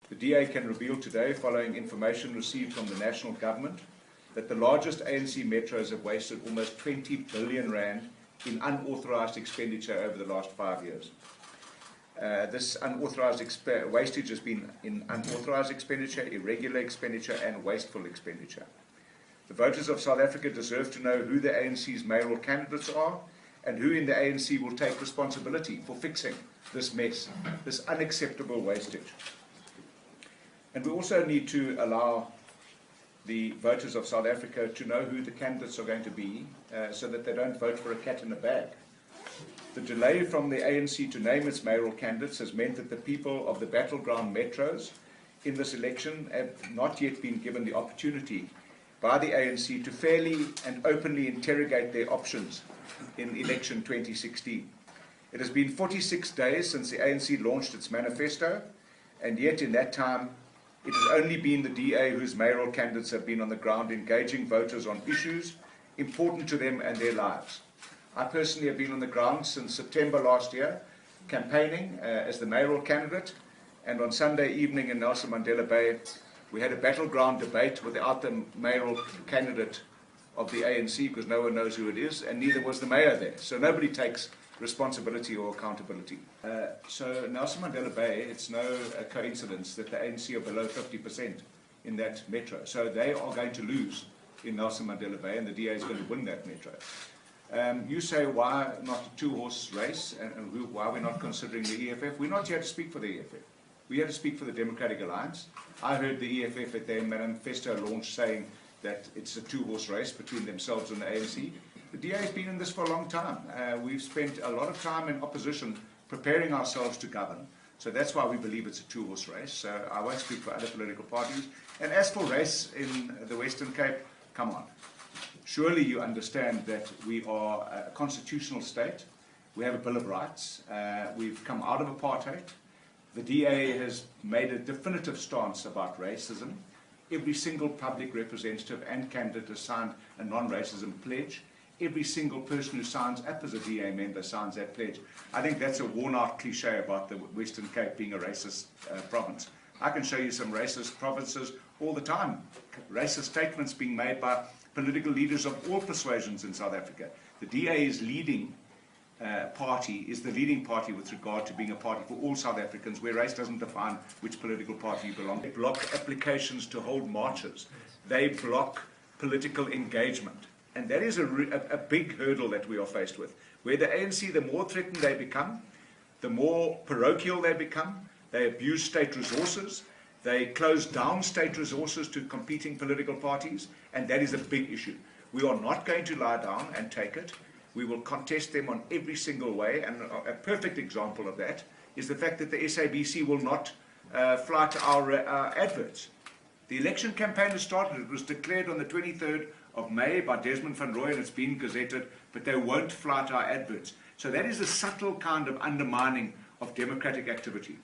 The DA can reveal today, following information received from the national government, that the largest ANC metros have wasted almost 20 billion rand in unauthorised expenditure over the last 5 years. This unauthorised wastage has been in unauthorised expenditure, irregular expenditure and wasteful expenditure. The voters of South Africa deserve to know who the ANC's mayoral candidates are and who in the ANC will take responsibility for fixing this mess, this unacceptable wastage. And we also need to allow the voters of South Africa to know who the candidates are going to be so that they don't vote for a cat in a bag. The delay from the ANC to name its mayoral candidates has meant that the people of the battleground metros in this election have not yet been given the opportunity by the ANC to fairly and openly interrogate their options in election 2016. It has been 46 days since the ANC launched its manifesto, and yet in that time it has only been the DA whose mayoral candidates have been on the ground engaging voters on issues important to them and their lives. I personally have been on the ground since September last year, campaigning as the mayoral candidate, and on Sunday evening in Nelson Mandela Bay, we had a battleground debate without the mayoral candidate of the ANC, because no one knows who it is, and neither was the mayor there. So nobody takes responsibility or accountability. So Nelson Mandela Bay, it's no coincidence that the ANC are below 50% in that metro. So they are going to lose in Nelson Mandela Bay, and the DA is going to win that metro. You say, why not a two-horse race, and why we're not considering the EFF? We're not here to speak for the EFF. We're here to speak for the Democratic Alliance. I heard the EFF at their manifesto launch saying that it's a two-horse race between themselves and the ANC. The DA has been in this for a long time. We've spent a lot of time in opposition preparing ourselves to govern. So that's why we believe it's a two-horse race. So I won't speak for other political parties. And as for race in the Western Cape, come on. Surely you understand that we are a constitutional state. We have a Bill of Rights. We've come out of apartheid. The DA has made a definitive stance about racism. Every single public representative and candidate has signed a non-racism pledge. Every single person who signs up as a DA member signs that pledge. I think that's a worn-out cliche about the Western Cape being a racist province. I can show you some racist provinces all the time. Racist statements being made by political leaders of all persuasions in South Africa. The DA's leading party is the leading party with regard to being a party for all South Africans, where race doesn't define which political party you belong to. They block applications to hold marches. They block political engagement. And that is a big hurdle that we are faced with. Where the ANC, the more threatened they become, the more parochial they become, they abuse state resources, they close down state resources to competing political parties, and that is a big issue. We are not going to lie down and take it. We will contest them on every single way, and a perfect example of that is the fact that the SABC will not fly to our adverts. The election campaign has started. It was declared on the 23rd of May by Desmond van Rooyen, and it's been gazetted, but they won't fly to our adverts. So that is a subtle kind of undermining of democratic activity.